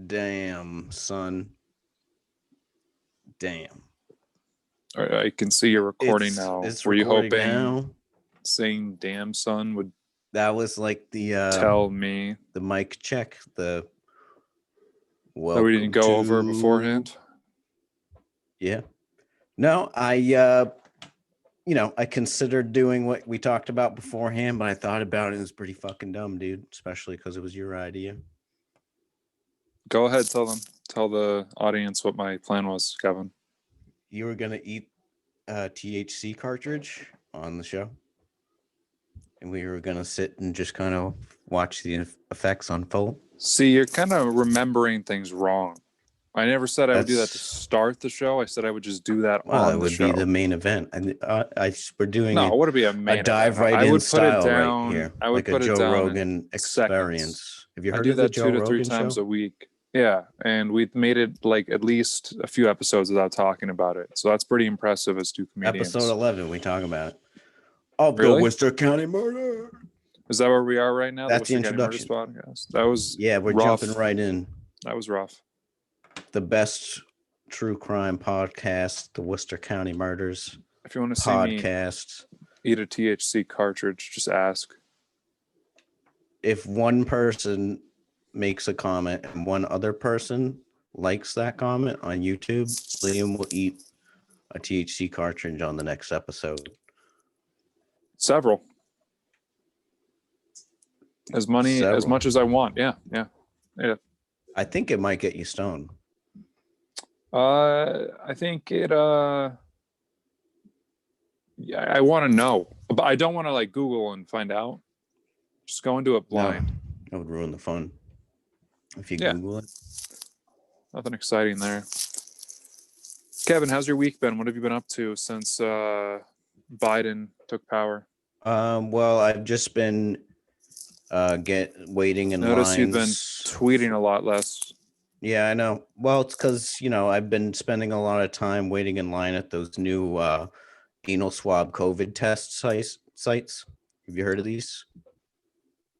Damn, son. Damn. All right, I can see you're recording now. It's Were you recording hoping now. saying "damn son" would That was like the tell me the mic check. The that we didn't go over beforehand? Yeah. No, I considered doing what we talked about beforehand, but I thought about it and it's pretty fucking dumb, dude. Especially because it was your idea. Go ahead, tell the audience what my plan was, Kevin. You were gonna eat a THC cartridge on the show, and we were gonna sit and just kind of watch the effects unfold. See, you're kind of remembering things wrong. I never said I would do that to start the show. I said I would just do that on the show. That would be the main event. We're doing it would be a main dive event. right I in would style put it down, right here, I would like put a it Joe down Rogan experience. Have you heard I do of the that Joe 2 to 3 Rogan times show? a week. Yeah, and we've made it like at least a few episodes without talking about it. So that's pretty impressive as two comedians. Episode 11, we talk about it. Oh, really? The Worcester County Murder. Is that where we are right now? That's the introduction. Podcast. That was we're rough. Jumping right in. That was rough. The best true crime podcast, the Worcester County Murders. If you want to see me eat a THC cartridge, just ask. If one person makes a comment and one other person likes that comment on YouTube, Liam will eat a THC cartridge on the next episode. Several. As much as I want. Yeah. I think it might get you stoned. I think it I want to know, but I don't want to like Google and find out. Just go into it blind. No, that would ruin the fun if you Google it. Nothing exciting there. Kevin, how's your week been? What have you been up to since Biden took power? Well, I've just been waiting in Notice lines. You've been tweeting a lot less. Yeah, I know. Well, it's because I've been spending a lot of time waiting in line at those new anal swab COVID test sites. Have you heard of these?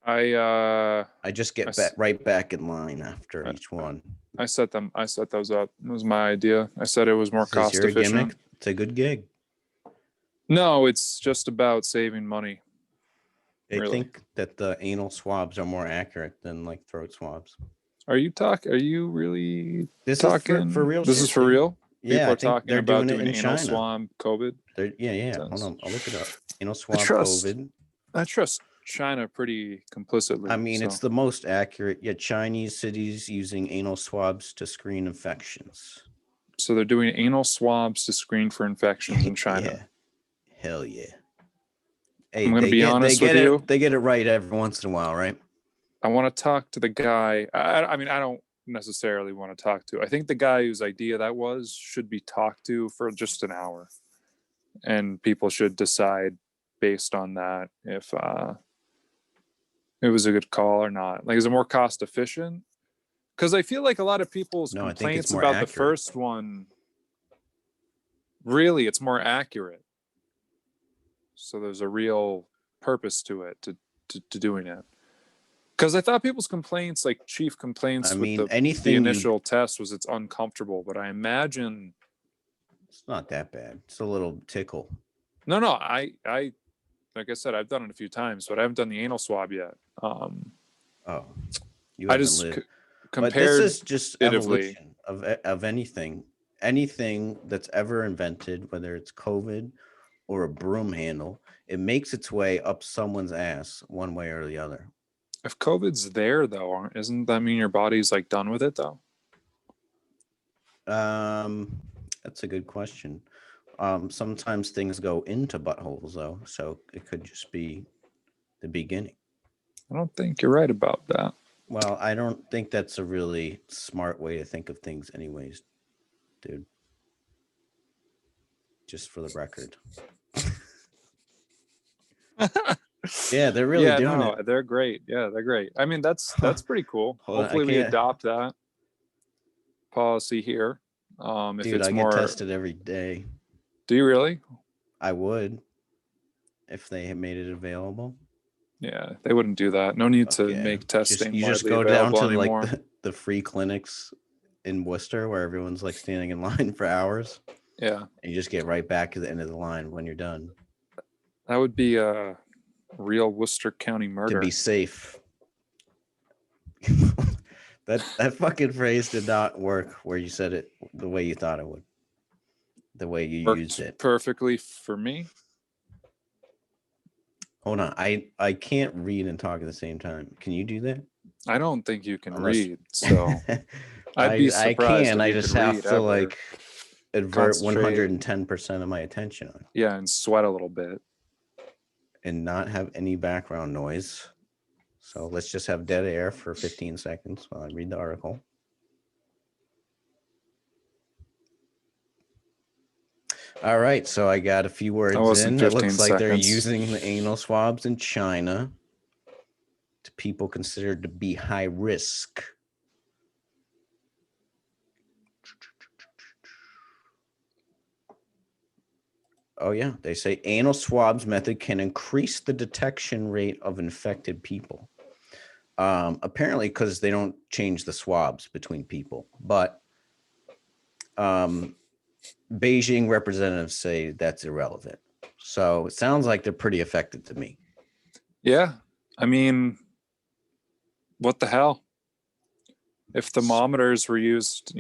I just get right back in line after each one. I set those up. It was my idea. I said it was more cost efficient. Gimmick? It's a good gig. No, it's just about saving money. They think that the anal swabs are more accurate than like throat swabs. Are you really this talking? Is for real. This is for real? Yeah, people are talking about doing anal China. swab COVID. Yeah. Hold on, I'll look it up. Anal swab COVID. I trust China pretty complicitly. I mean, it's the most accurate. Yet Chinese cities using anal swabs to screen infections. So they're doing anal swabs to screen for infections in China. Yeah. Hell yeah. Hey, I'm going to be honest with you. They get it right every once in a while, right? I want to talk to the guy. I mean, I don't necessarily want to talk to. I think the guy whose idea that was should be talked to for just an hour. And people should decide based on that if it was a good call or not. Like, is it more cost efficient? Because I feel like a lot of people's complaints about the first one, really, it's more accurate. So there's a real purpose to it, to doing it. Because I thought people's complaints, like chief complaints with the initial test, was it's uncomfortable. But I imagine it's not that bad. It's a little tickle. No, I like I said, I've done it a few times, but I haven't done the anal swab yet. You I just compared. But this is just evolution of anything that's ever invented, whether it's COVID or a broom handle. It makes its way up someone's ass one way or the other. If COVID's there, though, isn't that mean your body's like done with it, though? That's a good question. Sometimes things go into buttholes, though, so it could just be the beginning. I don't think you're right about that. Well, I don't think that's a really smart way to think of things anyways, dude. Just for the record. Yeah, they're really doing it. They're great. Yeah, they're great. I mean, that's pretty cool. Hopefully we adopt that policy here. If dude, I get tested every day. Do you really? I would, if they had made it available. Yeah, they wouldn't do that. No need to make testing. You just go down to anymore. the free clinics in Worcester where everyone's like standing in line for hours. Yeah. And you just get right back to the end of the line when you're done. That would be a real Worcester County murder. To be safe. that fucking phrase did not work where you said it the way you thought it would. The way you used it. Perfectly for me. Hold on. I can't read and talk at the same time. Can you do that? I don't think you can read, so I'd be surprised. I can. I just have to like avert 110% of my attention on. Yeah, and sweat a little bit. And not have any background noise. So let's just have dead air for 15 seconds while I read the article. All right, so I got a few words in. It looks like they're using the anal swabs in China to people considered to be high risk. Oh, yeah. They say anal swabs method can increase the detection rate of infected people. Apparently, because they don't change the swabs between people. But Beijing representatives say that's irrelevant. So it sounds like they're pretty effective to me. Yeah. I mean, what the hell? If thermometers were used,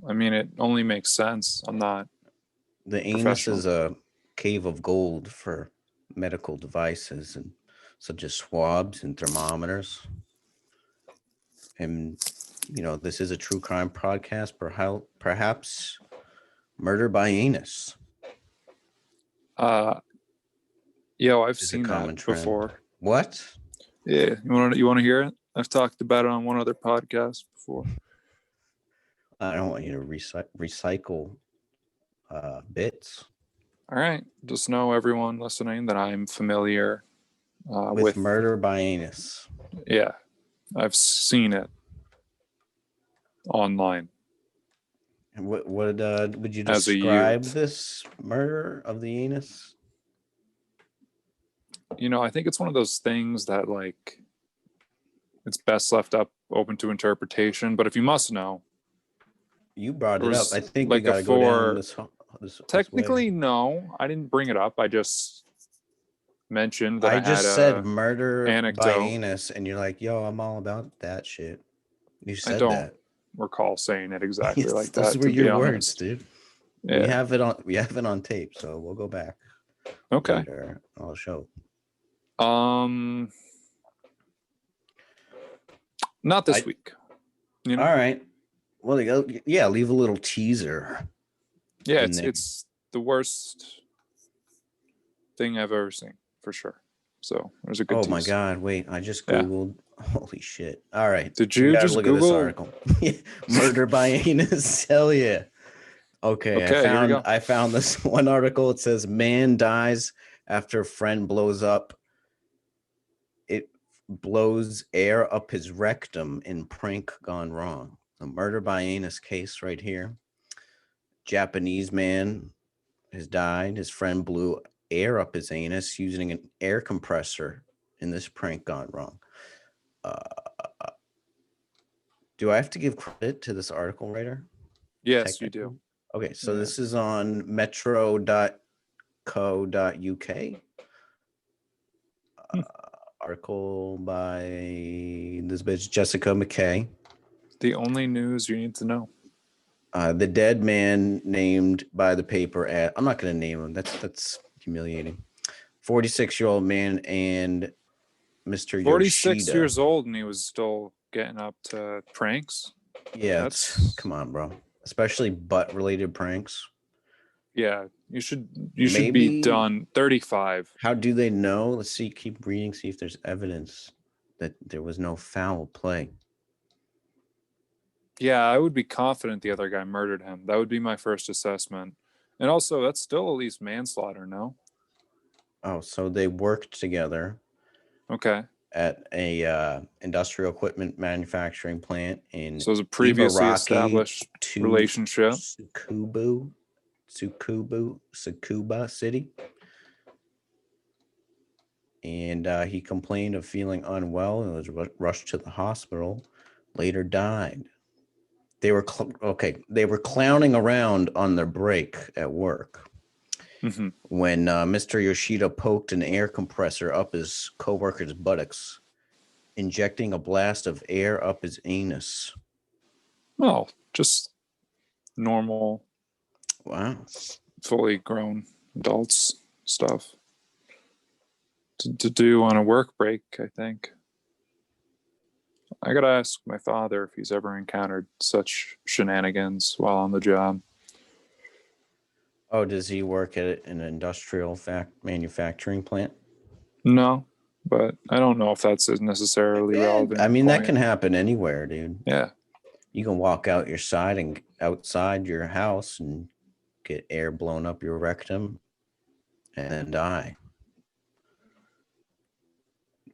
I mean, it only makes sense. I'm not. The anus is a cave of gold for medical devices and such as swabs and thermometers. And, this is a true crime podcast, perhaps murder by anus. I've seen that before. What? Yeah, you want to hear it? I've talked about it on one other podcast before. I don't want you to recycle bits. All right, just know everyone listening that I'm familiar with murder by anus. Yeah, I've seen it online. And what would you describe this murder of the anus? I think it's one of those things that like it's best left up open to interpretation. But if you must know, you brought it up. I think we got to go down this. Technically, no, I didn't bring it up. I just mentioned that I just said murder by anus, and you're like, "Yo, I'm all about that shit." You said that. I don't recall saying it exactly like that. Those were your words, dude. Yeah. We have it on tape, so we'll go back. Okay. Later. I'll show. Not this week. All right. Well, leave a little teaser. Yeah, it's the worst thing I've ever seen, for sure. So there's a good. Oh my God! Wait, I just googled. Yeah. Holy shit! All right. Did you just look Google? At this article? Murder by anus. Hell yeah. Okay. I found this one article. It says man dies after friend blows up. It blows air up his rectum in prank gone wrong. The murder by anus case right here. Japanese man has died. His friend blew air up his anus using an air compressor in this prank gone wrong. Do I have to give credit to this article writer? Yes, you do. Okay, so this is on metro.co.uk. Article by this bitch, Jessica McKay. The only news you need to know. The dead man named by the paper I'm not going to name him. That's humiliating. 46-year-old man and Mr. 46 Yoshida. years old, and he was still getting up to pranks. Yeah, come on, bro. Especially butt-related pranks. Yeah, you should be done. 35. How do they know? Let's see. Keep reading. See if there's evidence that there was no foul play. Yeah, I would be confident the other guy murdered him. That would be my first assessment. And also, that's still at least manslaughter, no? Oh, so they worked together. Okay. At a industrial equipment manufacturing plant in so it was a previously Ibaraki, established relationship. Tsukuba City. And he complained of feeling unwell and was rushed to the hospital. later died. They were They were clowning around on their break at work when Mr. Yoshida poked an air compressor up his coworker's buttocks, injecting a blast of air up his anus. Well, just normal. Wow. Fully grown adults stuff to do on a work break, I think. I gotta ask my father if he's ever encountered such shenanigans while on the job. Oh, does he work at an industrial manufacturing plant? No, but I don't know if that's necessarily relevant. I mean, that can happen anywhere, dude. Yeah. You can walk out your side and outside your house and get air blown up your rectum and then die.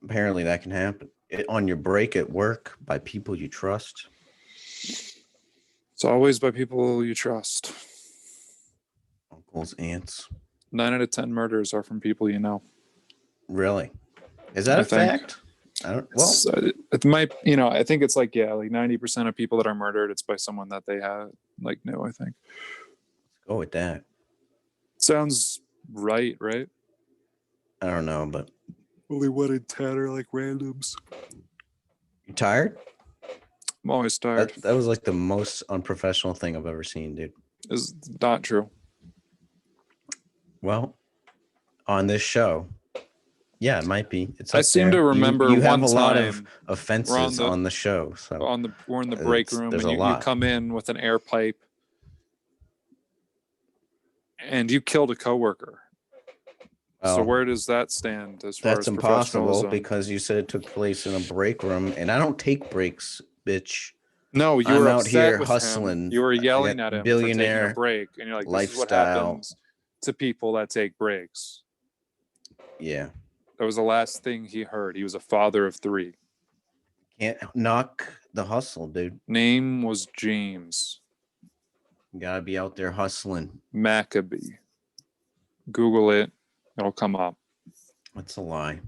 Apparently that can happen on your break at work by people you trust. It's always by people you trust. Uncles, aunts. 9 out of 10 murders are from people you know. Really? Is that a fact? I don't. Well, it might. I think it's like 90% of people that are murdered, it's by someone that they have know. I think. Let's go with that. Sounds right? I don't know, but only 1 in 10 are like randoms. You tired? I'm always tired. That was like the most unprofessional thing I've ever seen, dude. Is not true. Well, on this show, yeah, it might be. I seem to remember you have one a lot time of offenses on the show. So we're in the break room and you come in with an air pipe and you killed a coworker. So where does that stand as far as that's impossible because you said it took place in a break room, and I don't take breaks, bitch. No, you were out here hustling. Him. You were yelling at him billionaire for taking a break, and you're like, "This lifestyle. Is what happens to people that take breaks." Yeah, that was the last thing he heard. He was a father of 3. Can't knock the hustle, dude. Name was James. You gotta be out there hustling. Maccabee. Google it. It'll come up. That's a lie.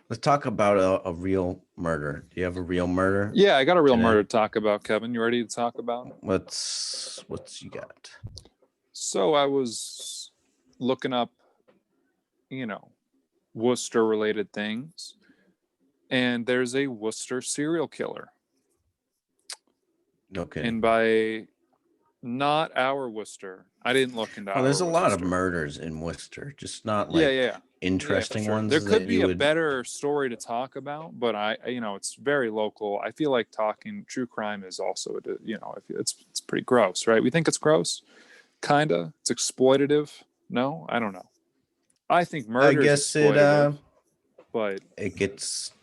Let's talk about a real murder. Do you have a real murder? Yeah, I got a real murder to talk about, Kevin. You ready to talk about it? What's you got? So I was looking up, Worcester related things. And there's a Worcester serial killer. Okay. And by not our Worcester, I didn't look into. There's a lot of murders in Worcester, just not interesting ones. There could be a better story to talk about, but it's very local. I feel like talking true crime is also, it's pretty gross, right? We think it's gross, kinda. It's exploitative. No, I don't know. I think murder is exploitative, but it gets,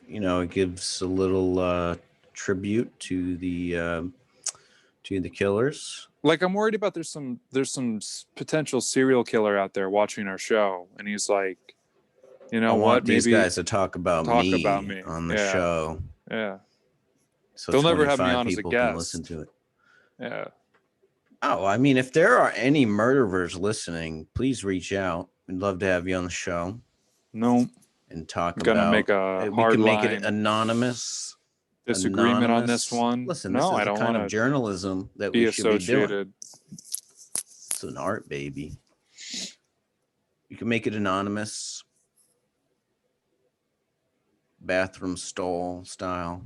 it gives a little tribute to the killers. Like, I'm worried about there's some potential serial killer out there watching our show, and he's like, I want these guys to talk about me on the show. Yeah. So they'll never have me on as a guest. Can listen to it. Yeah. Oh, I mean, if there are any murderers listening, please reach out. We'd love to have you on the show. No. And talk about. Gonna make a hard line. Make it anonymous. Disagreement on this one. Listen, this is the kind of journalism that we should be doing. It's an art, baby. You can make it anonymous, bathroom stall style.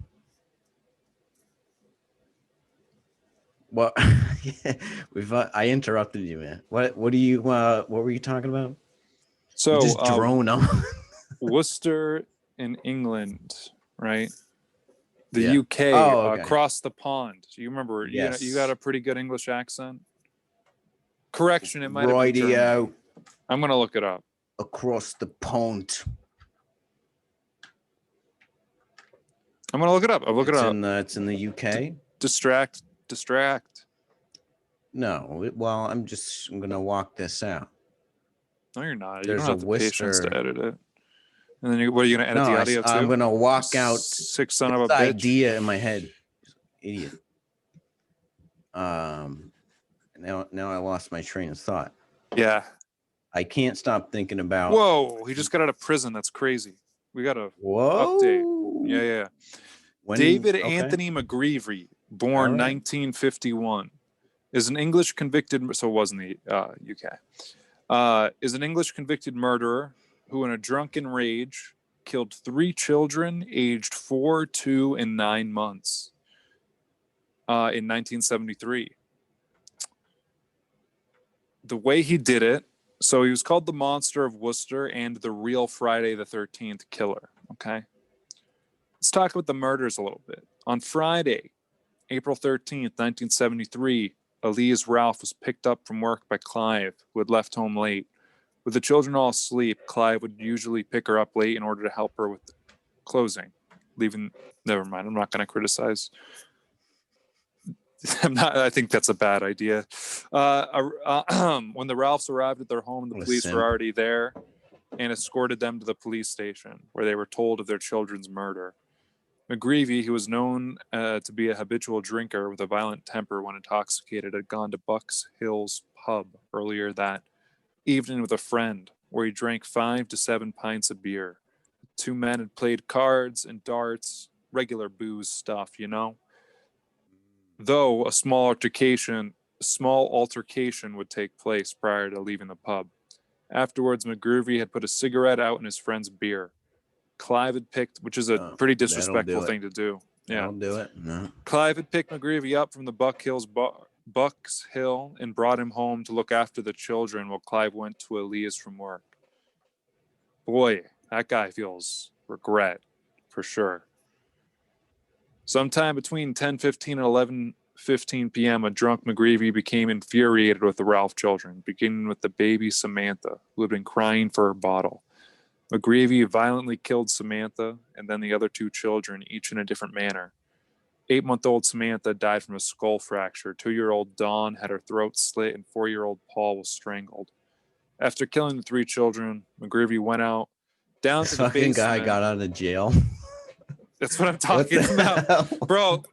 Well, I interrupted you, man. What were you talking about? So you just drone on. Worcester in England, right? The UK, across the pond. You remember? Yes. You got a pretty good English accent. Correction, it might have been German. I'm gonna look it up. Across the pond. I'm gonna look it up. I'll look it up. It's in the UK. Distract. No, I'm gonna walk this out. No, you're not. You don't have the patience to edit it. And then what are you gonna edit the audio too? I'm gonna walk out sick son of a bitch idea in my head. Idiot. Now I lost my train of thought. Yeah. I can't stop thinking about. Whoa! He just got out of prison. That's crazy. We got to update. Yeah. David Anthony McGreevy, born 1951, is an English convicted. So it was in the UK. Is an English convicted murderer who, in a drunken rage, killed 3 children aged 4, 2, and 9 months in 1973. The way he did it, so he was called the Monster of Worcester and the real Friday the 13th killer. Okay. Let's talk about the murders a little bit. On Friday, April 13th, 1973, Elise Ralph was picked up from work by Clive, who had left home late. With the children all asleep, Clive would usually pick her up late in order to help her with the closing. Never mind, I'm not going to criticize. I think that's a bad idea. When the Ralphs arrived at their home, the police were already there and escorted them to the police station, where they were told of their children's murder. McGreevy, who was known to be a habitual drinker with a violent temper when intoxicated, had gone to Bucks Hill's pub earlier that evening with a friend, where he drank 5 to 7 pints of beer. 2 men had played cards and darts, regular booze stuff, you know? Though a small altercation would take place prior to leaving the pub. Afterwards, McGreevy had put a cigarette out in his friend's beer. Clive had picked, which is a pretty disrespectful thing to do. Yeah, I'll do it. No. Clive had picked McGreevy up from the Bucks Hill and brought him home to look after the children while Clive went to Elise from work. Boy, that guy feels regret for sure. Sometime between 10:15 and 11:15 p.m., a drunk McGreevy became infuriated with the Ralph children, beginning with the baby Samantha, who had been crying for her bottle. McGreevy violently killed Samantha and then the other 2 children, each in a different manner. 8-month-old Samantha died from a skull fracture. 2-year-old Dawn had her throat slit, and 4-year-old Paul was strangled. After killing the 3 children, McGreevy went out down to the basement. Guy got out of jail. That's what I'm talking about. Bro,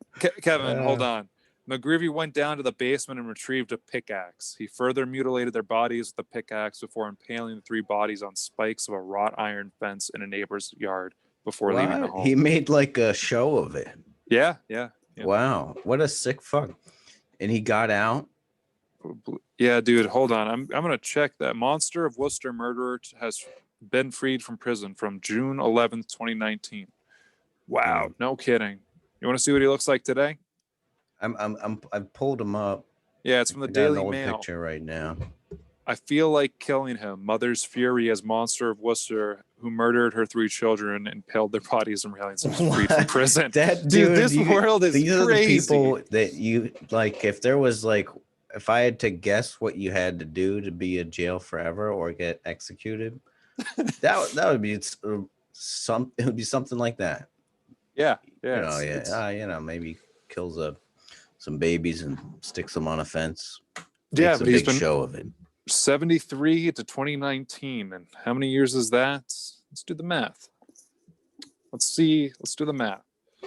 Kevin, hold on. McGreevy went down to the basement and retrieved a pickaxe. He further mutilated their bodies with a pickaxe before impaling the 3 bodies on spikes of a wrought iron fence in a neighbor's yard before leaving the home. He made like a show of it. Yeah. Wow, what a sick fuck. And he got out? Yeah, dude, hold on. I'm going to check that. Monster of Worcester murderer has been freed from prison from June 11th, 2019. Wow, no kidding. You want to see what he looks like today? I've pulled him up. Yeah, it's from the Daily Mail. Picture right now. I feel like killing him. Mother's fury as Monster of Worcester, who murdered her 3 children and impaled their bodies in railings and was freed from prison. Dude, this world is these crazy. Are the people that you like. If I had to guess what you had to do to be in jail forever or get executed, that would be some. It would be something like that. Yeah. Maybe kills some babies and sticks them on a fence. Yeah, makes a big show of it. 73 to 2019, and how many years is that? Let's do the math. Let's do the math.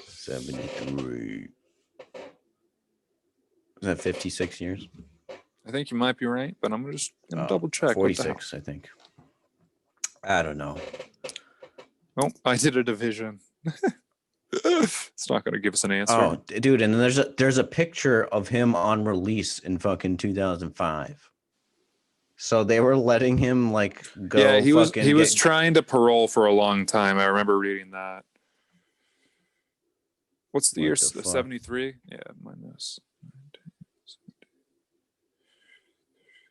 73. Is that 56 years? I think you might be right, but I'm just gonna double check. 46, I think. I don't know. Oh, I did a division. It's not going to give us an answer. Oh, dude, and there's a picture of him on release in fucking 2005. So they were letting him go. Yeah, he was trying to parole for a long time. I remember reading that. What's the year? 73? Yeah, minus.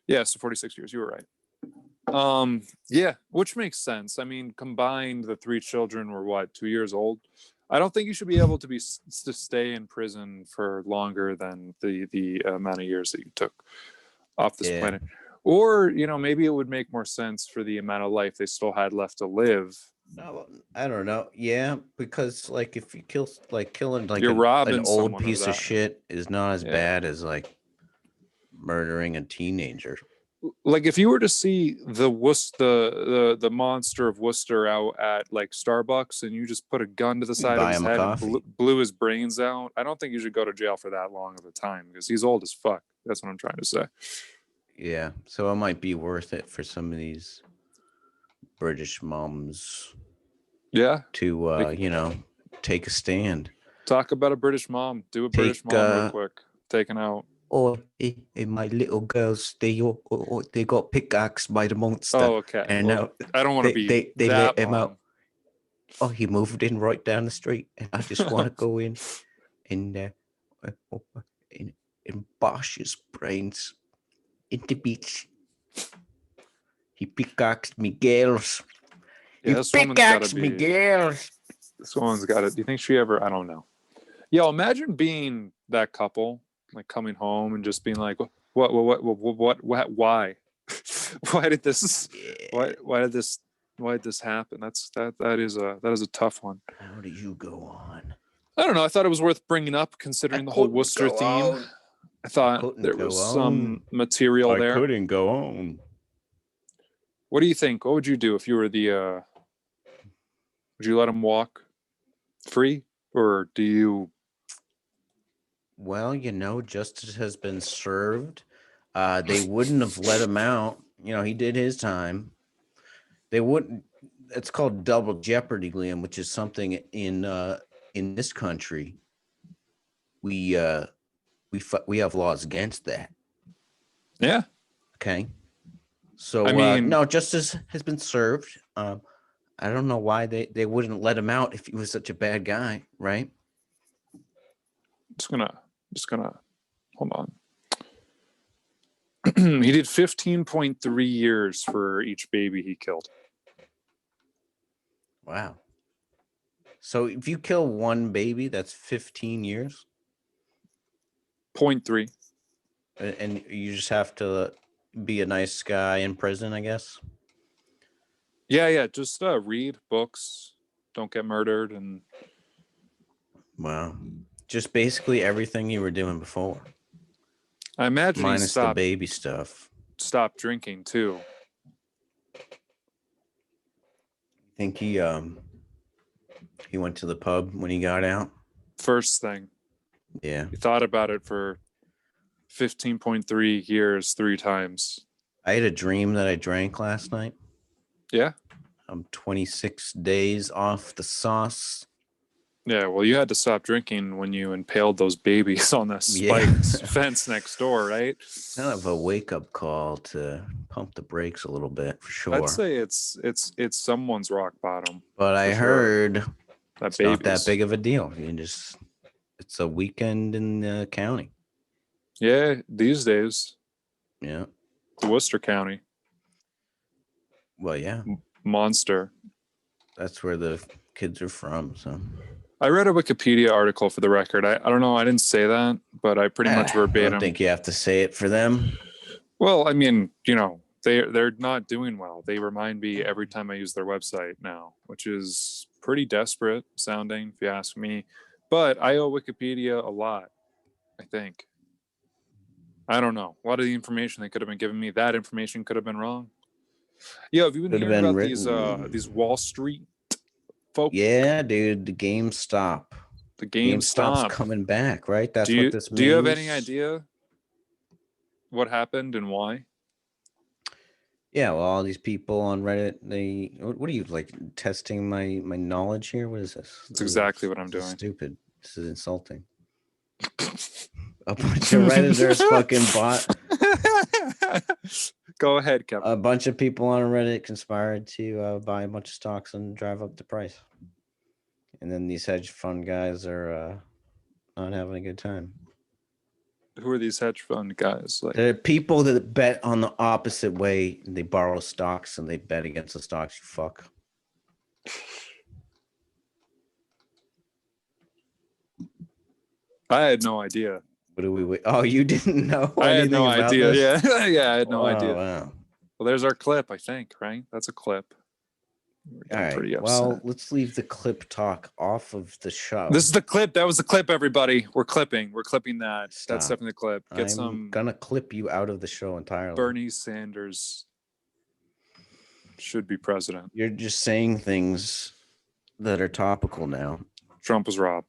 Yeah, so 46 years. You were right. Yeah, which makes sense. I mean, combined, the 3 children were 2 years old. I don't think you should be able to stay in prison for longer than the amount of years that you took off this planet. Or, maybe it would make more sense for the amount of life they still had left to live. No, I don't know. Yeah, because if you killing you're an old piece of shit is not as bad as murdering a teenager. If you were to see the Monster of Worcester out at Starbucks and you just put a gun to the side of his head and blew his brains out, I don't think you should go to jail for that long of a time because he's old as fuck. That's what I'm trying to say. Yeah, so it might be worth it for some of these British moms. Yeah. To take a stand. Talk about a British mom. Do a British mom real quick. Taken out. Oh, my little girls, they got pickaxed by the monster. Oh, okay. And well, now I don't want to be they that let him mom. out. Oh, he moved in right down the street, and I just want to go in and bash his brains in the beach. He pickaxed me girls. Yeah, he pickaxed me girls. This woman's got it. Do you think she ever? I don't know. Yo, imagine being that couple, like coming home and just being like, what, why? Why did this? Why did this happen? That is a tough one. How do you go on? I don't know. I thought it was worth bringing up considering the whole Worcester theme. I thought there was some material there. I couldn't go on. What do you think? What would you do if you were the? Would you let him walk free, or do you? Well, justice has been served. They wouldn't have let him out. He did his time. They wouldn't. It's called double jeopardy, Liam, which is something in this country. We have laws against that. Yeah. Okay. So I mean, no, justice has been served. I don't know why they wouldn't let him out if he was such a bad guy, right? Just gonna hold on. He did 15.3 years for each baby he killed. Wow. So if you kill one baby, that's 15 years? 0.3. And you just have to be a nice guy in prison, I guess? Yeah. Just read books, don't get murdered, and... Wow. Just basically everything you were doing before. I imagine minus the baby stuff. Stop drinking too. I think he went to the pub when he got out. First thing. Yeah. He thought about it for 15.3 years 3 times. I had a dream that I drank last night. Yeah. I'm 26 days off the sauce. Yeah, well, you had to stop drinking when you impaled those babies on the spiked fence next door, right? Kind of a wake-up call to pump the brakes a little bit, for sure. I'd say it's someone's rock bottom. But I heard that it's not that big of a deal. It's a weekend in the county. Yeah, these days. Yeah. Worcester County. Well, yeah. Monster. That's where the kids are from, so... I read a Wikipedia article for the record. I don't know. I didn't say that, but I pretty much verbatim. I don't think you have to say it for them. Well, I mean, they're not doing well. They remind me every time I use their website now, which is pretty desperate sounding, if you ask me. But I owe Wikipedia a lot, I think. I don't know. A lot of the information they could have been giving me, that information could have been wrong. Yeah, have you been hearing about these Wall Street folk? Yeah, dude, the GameStop. The GameStop's coming back, right? That's what this means. Do you have any idea what happened and why? Yeah, well, all these people on Reddit, what are you, like, testing my knowledge here? What is this? That's exactly what I'm doing. Stupid. This is insulting. A bunch of Redditors fucking bought. Go ahead, Kevin. A bunch of people on Reddit conspired to buy a bunch of stocks and drive up the price. And then these hedge fund guys are not having a good time. Who are these hedge fund guys? They're people that bet on the opposite way. They borrow stocks and they bet against the stocks. You fuck. I had no idea. What do we? Oh, you didn't know? I had no idea. This? Yeah, I had no idea. Wow. Well, there's our clip, I think, right? That's a clip. All right. Well, let's leave the clip talk off of the show. This is the clip. That was the clip, everybody. We're clipping that. Stop. That's definitely the clip. I'm gonna clip you out of the show entirely. Bernie Sanders should be president. You're just saying things that are topical now. Trump was robbed.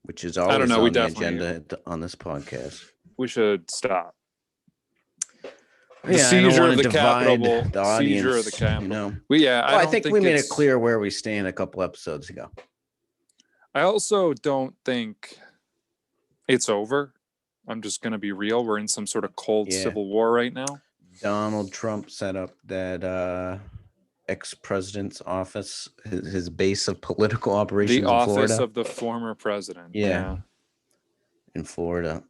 Which is always on the agenda on this podcast. We should stop. The seizure of the Capitol. The audience, seizure of the Capitol. You know. I think we made it clear where we stand a couple episodes ago. I also don't think it's over. I'm just going to be real. We're in some sort of cold civil war right now. Donald Trump set up that ex-president's office, his base of political operations in Florida. The office of the former president. Yeah. In Florida.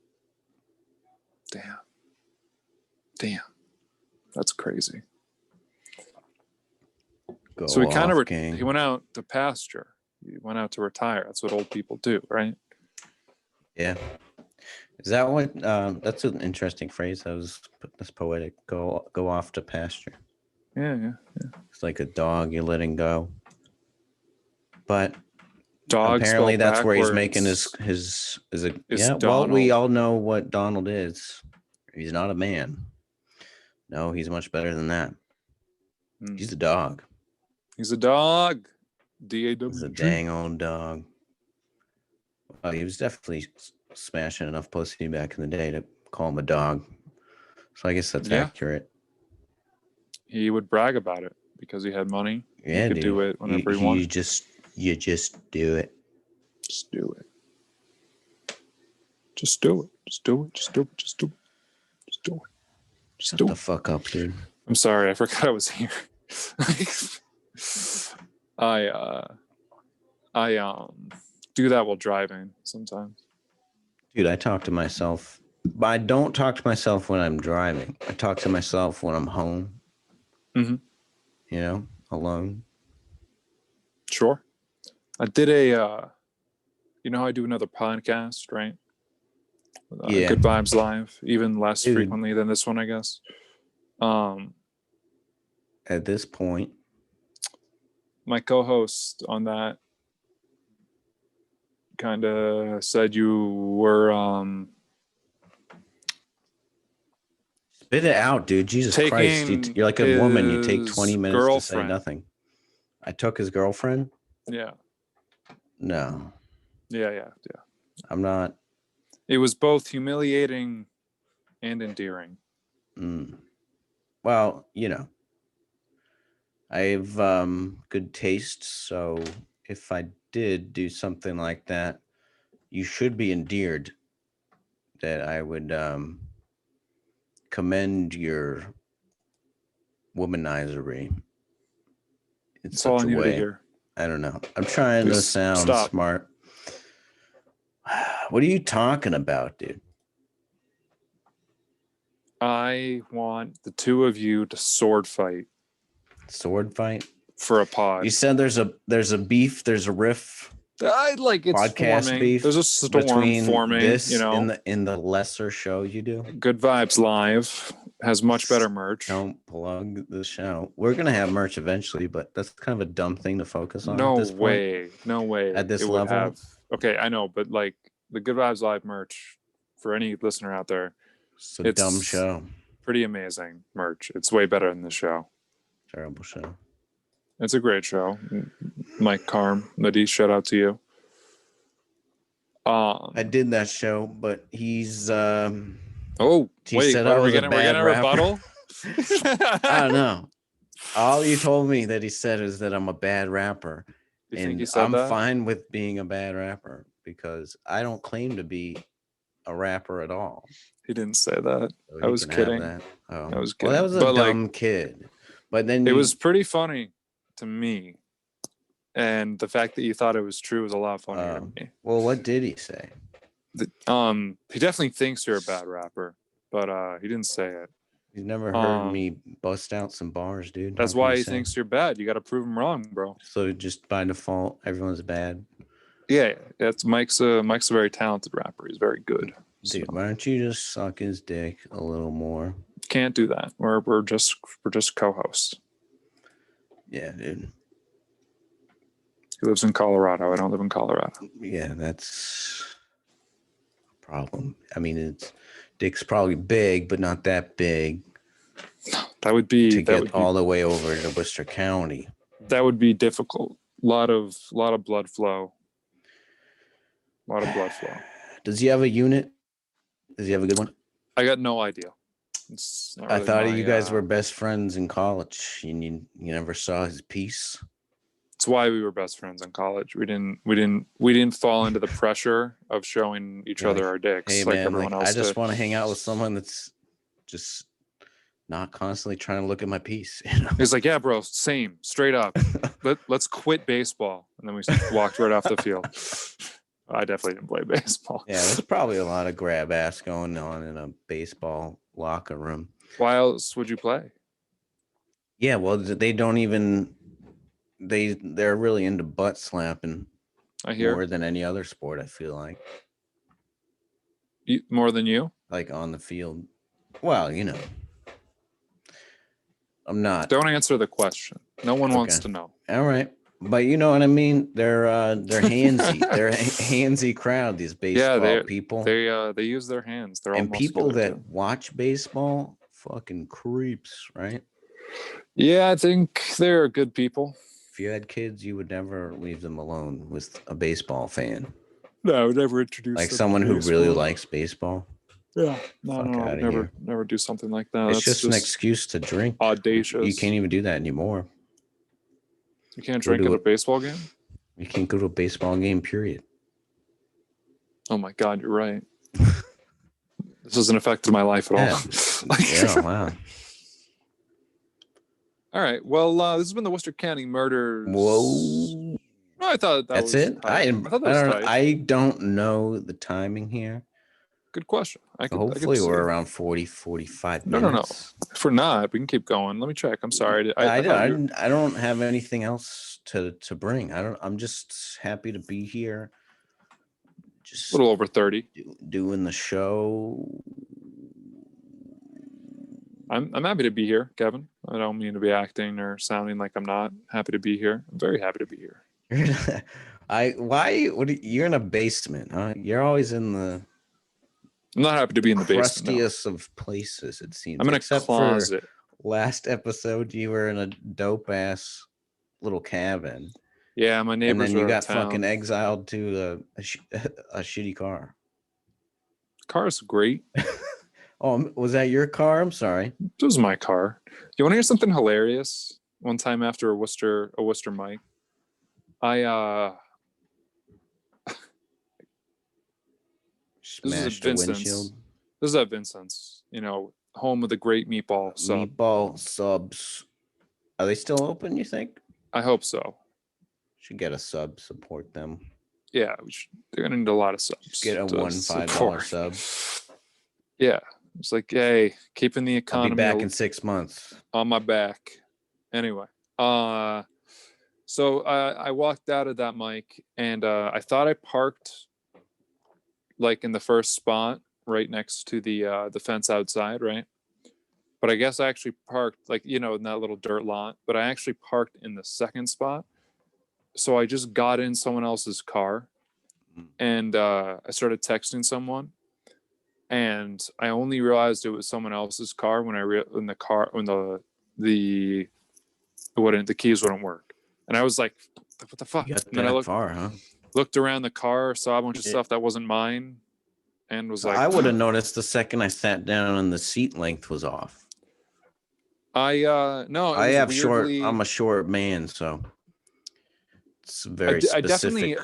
Damn. That's crazy. So he kind of he went out to pasture. He went out to retire. That's what old people do, right? Yeah. Is that what? That's an interesting phrase. That's poetic. Go off to pasture. Yeah. It's like a dog you're letting go. But dogs apparently that's where he's making his well, we all know what Donald is. He's not a man. No, he's much better than that. He's a dog. He's a dog. D-A-W. He's a dang old dog. Well, he was definitely smashing enough pussy back in the day to call him a dog. So I guess that's accurate. He would brag about it because he had money. Yeah, he could do it whenever he wanted. You just do it. Just do it. Just do it. Just do it. Just do it. Just do it. Just do it. Just do it. Shut the fuck up, dude. I'm sorry. I forgot I was here. I do that while driving sometimes. Dude, I talk to myself. But I don't talk to myself when I'm driving. I talk to myself when I'm home. Mm-hmm. You know, alone. Sure. I did a, you know how I do another podcast, right? Good Vibes Live, even less frequently than this one, I guess. At this point, my co-host on that kind of said you were spit it out, dude. Jesus Christ, you're like a woman. You take 20 minutes to say nothing. I took his girlfriend. Yeah. No. Yeah. I'm not. It was both humiliating and endearing. Well, you know, I have good taste, so if I did do something like that, you should be endeared. That I would commend your womanizery. That's all I needed to hear. I don't know. I'm trying to sound smart. What are you talking about, dude? I want the two of you to sword fight. Sword fight? For a pod. You said there's a beef, there's a riff. I like it's podcast forming. Beef. There's a storm forming. This, you know, in the lesser show you do. Good Vibes Live has much better merch. Don't plug the show. We're gonna have merch eventually, but that's kind of a dumb thing to focus on. No at this way. point. No way. At this level. Okay, I know, but like the Good Vibes Live merch for any listener out there, it's a dumb show. Pretty amazing merch. It's way better than the show. Terrible show. It's a great show. Mike Carm, Nadi, shout out to you. I did that show, but he's are we getting a rebuttal? I don't know. All you told me that he said is that I'm a bad rapper. You think he said that? I'm fine with being a bad rapper because I don't claim to be a rapper at all. He didn't say that. So I was kidding. I was kidding. Well, that was a dumb kid. But then it was pretty funny to me. And the fact that you thought it was true was a lot funnier to me. Well, what did he say? He definitely thinks you're a bad rapper, but he didn't say it. He's never heard me bust out some bars, dude. That's why he thinks you're bad. You got to prove him wrong, bro. So just by default, everyone's bad. Yeah, that's Mike's a very talented rapper. He's very good. Dude, why don't you just suck his dick a little more? Can't do that. We're just co-hosts. Yeah, dude. He lives in Colorado. I don't live in Colorado. Yeah, that's a problem. I mean, dick's probably big, but not that big. That would be to get all the way over to Worcester County. That would be difficult. A lot of blood flow. Does he have a unit? Does he have a good one? I got no idea. It's not I really thought my, you guys were best friends in college. You never saw his piece. It's why we were best friends in college. We didn't fall into the pressure of showing each other our dicks hey, like man, everyone else I just did. want to hang out with someone that's just not constantly trying to look at my piece. He's like, yeah, bro, same, straight up. Let's quit baseball. And then we walked right off the field. I definitely didn't play baseball. Yeah, there's probably a lot of grab ass going on in a baseball locker room. Why else would you play? Yeah, well, they don't even they're really into butt slapping. I hear more than any other sport. I feel like more than you, like on the field. Well, I'm not. Don't answer the question. No one wants to know. All right. But you know what I mean? They're handsy. They're a handsy crowd, these baseball people. They use their hands. They're all people that watch baseball, fucking creeps, right? Yeah, I think they're good people. If you had kids, you would never leave them alone with a baseball fan. No, I would never introduce like someone who really likes baseball. Yeah, I would never do something like that. It's just an excuse to drink. Audacious. You can't even do that anymore. You can't drink at a baseball game? You can't go to a baseball game, period. Oh my God, you're right. This hasn't affected my life at all. Yeah, wow. All right. Well, this has been the Worcester County Murders. Whoa. I thought that's it. I don't know the timing here. Good question. Hopefully we're around 40, 45 minutes. No. If we're not, we can keep going. Let me check. I'm sorry. I don't have anything else to bring. I'm just happy to be here. Just a little over 30. Doing the show. I'm happy to be here, Kevin. I don't mean to be acting or sounding like I'm not happy to be here. I'm very happy to be here. You're in a basement, huh? You're always in the I'm not happy to be in the basement. Crustiest of places, it seems. I'm in a closet. Last episode, you were in a dope ass little cabin. Yeah, my neighbors. And then you got fucking exiled to a shitty car. Car's great. Oh, was that your car? I'm sorry. It was my car. You want to hear something hilarious? One time after a Worcester mic, I smashed the windshield. This is at Vincent's. Home of the great meatball sub. Meatball subs. Are they still open, you think? I hope so. Should get a sub, support them. Yeah, they're gonna need a lot of subs. Just get a $5 sub. Yeah. It's like, hey, keeping the economy. I'll be back in 6 months. On my back. Anyway. So I walked out of that mic and I thought I parked like in the first spot right next to the fence outside, right? But I guess I actually parked like, in that little dirt lot, but I actually parked in the second spot. So I just got in someone else's car and I started texting someone. And I only realized it was someone else's car when the keys wouldn't work, and I was like, "What the fuck?" You got and then I looked around the car, saw a bunch of stuff that wasn't mine, and was like, "I would have noticed the second I sat down and the seat length was off." No, I have short. I'm a short man, so it's very specific. I definitely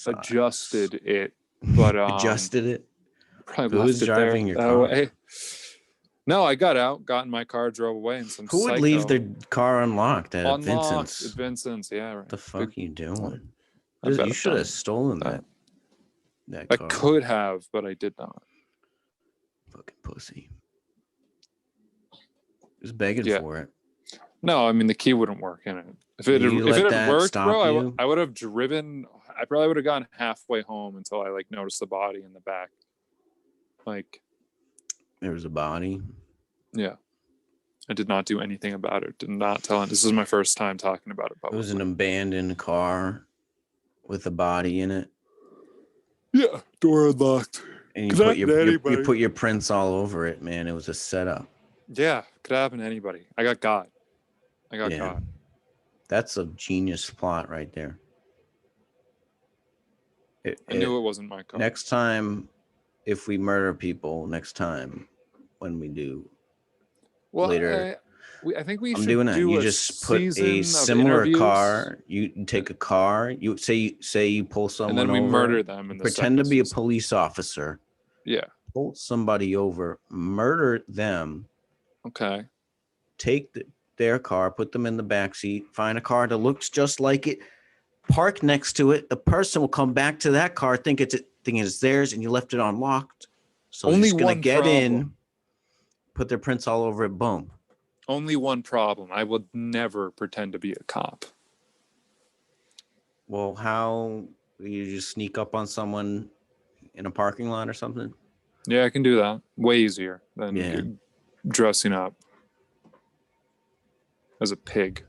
adjusted it, but adjusted it. Probably who's driving your car? Way. No, I got in my car, drove away, and who would leave their car unlocked at Vincent's? At Vincent's, yeah. Right. What the fuck are you doing? You should have stolen that car. I could have, but I did not. Fucking pussy. Just begging for it. No, I mean the key wouldn't work in it. If it had worked, bro, I would have driven. I probably would have gone halfway home until I noticed the body in the back. There was a body. Yeah. I did not do anything about it. Did not tell him. This is my first time talking about it publicly. It was an abandoned car with a body in it. Yeah, door unlocked. And you put your prints all over it, man. It was a setup. Yeah, could happen to anybody. I got caught. That's a genius plot right there. I knew it wasn't my car. Next time, if we murder people, when we do, later. I think we I'm should doing that. do You a just put a season of similar interviews, car. You take a car. You say you pull someone and then we over. murder them in the pretend to be a season. police officer. Yeah. Pull somebody over, murder them. Okay. Take their car, put them in the backseat, find a car that looks just like it, park next to it. The person will come back to that car, thinking it's theirs, and you left it unlocked. So Only they're just gonna one get problem. in, put their prints all over it, boom. Only one problem. I would never pretend to be a cop. Well, how you just sneak up on someone in a parking lot or something? Yeah, I can do that. Way easier than dressing up as a pig.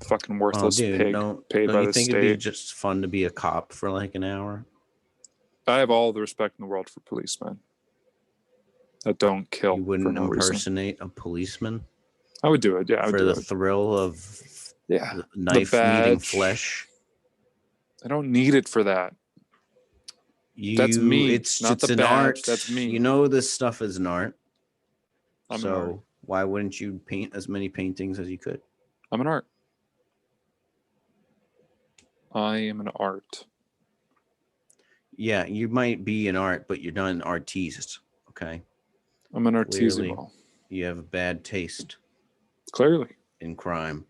Fucking worthless pig paid by the state. It'd be just fun to be a cop for like an hour? I have all the respect in the world for policemen that don't kill. You wouldn't for no impersonate a policeman? I would do it. Yeah, I would for do the it. thrill of the knife meeting flesh. I don't need it for that. That's me. It's not the an badge. Art. That's me. You know this stuff is an art. I'm an art. Why wouldn't you paint as many paintings as you could? I'm an art. I am an art. Yeah, you might be an art, but you're not an artiste. Okay. I'm an artisanal. You have a bad taste. Clearly. In crime.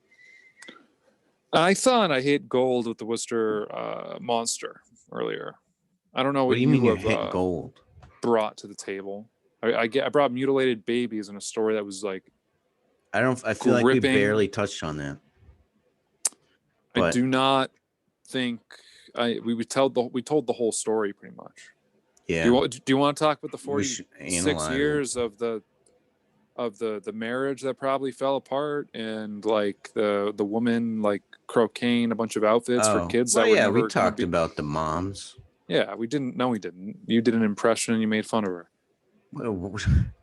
I thought I hit gold with the Worcester Monster earlier. I don't know what do you mean you hit gold? Brought to the table. I brought mutilated babies in a story that was like. I feel like we barely touched on that. But I do not think we told the whole story pretty much. Yeah. Do you want to talk about the 46 years of the marriage that probably fell apart, and like the woman like croqueting a bunch of outfits for kids that were never we talked about the moms. Yeah, we didn't. No, we didn't. You did an impression and you made fun of her.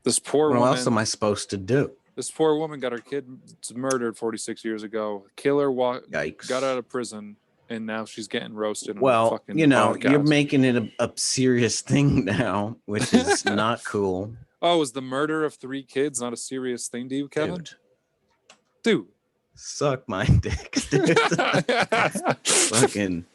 This poor woman. What else am I supposed to do? This poor woman got her kid murdered 46 years ago. Killer got out of prison, and now she's getting roasted. Well, podcast. You're making it a serious thing now, which is not cool. Oh, is the murder of 3 kids not a serious thing to you, Kevin? Dude. Suck my dick, dude. Fucking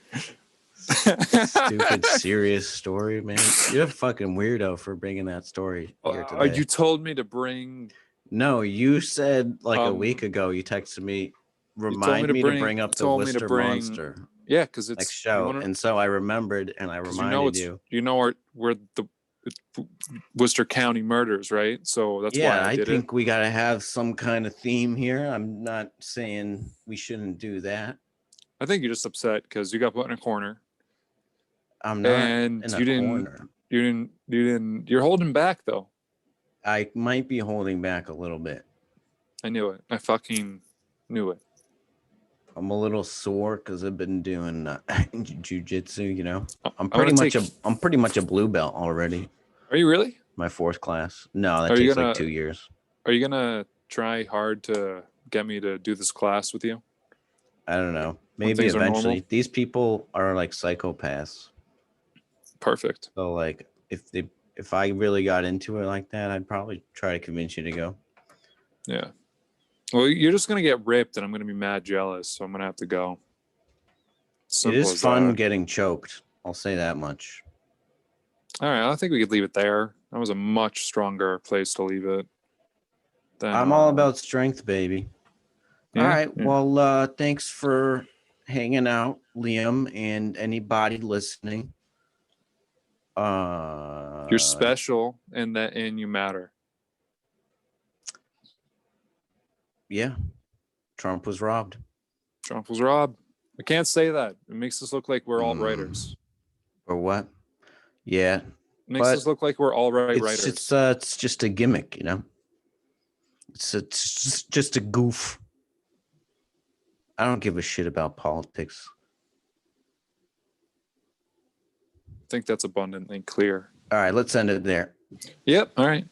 stupid serious story, man. You're a fucking weirdo for bringing that story here today. You told me to bring... No, you said like a week ago, you texted me, remind me to bring up the Worcester Monster. Yeah, because it's next show. And so I remembered and I reminded you. You know where the Worcester County murders, right? So that's why I did think we got to have some kind of theme here. I'm not saying we shouldn't do that. I think you're just upset because you got put in a corner. I'm not in a corner. You didn't. You're holding back though. I might be holding back a little bit. I knew it. I fucking knew it. I'm a little sore because I've been doing jujitsu. You know, I'm pretty much a blue belt already. Are you really? My 4th class. No, that takes like 2 years. Are you gonna try hard to get me to do this class with you? I don't know. Maybe eventually. These people are like psychopaths. Perfect. So like, if I really got into it like that, I'd probably try to convince you to go. Yeah. Well, you're just going to get ripped and I'm going to be mad jealous. So I'm going to have to go. It is fun getting choked. I'll say that much. All right. I think we could leave it there. That was a much stronger place to leave it. I'm all about strength, baby. Yeah, all right. Yeah. Well, thanks for hanging out, Liam, and anybody listening. You're special and you matter. Yeah. Trump was robbed. I can't say that. It makes us look like we're all writers. Or what? Yeah. It makes us look like we're all writers. It's just a gimmick, you know. It's just a goof. I don't give a shit about politics. I think that's abundantly clear. All right, let's end it there. Yep. All right.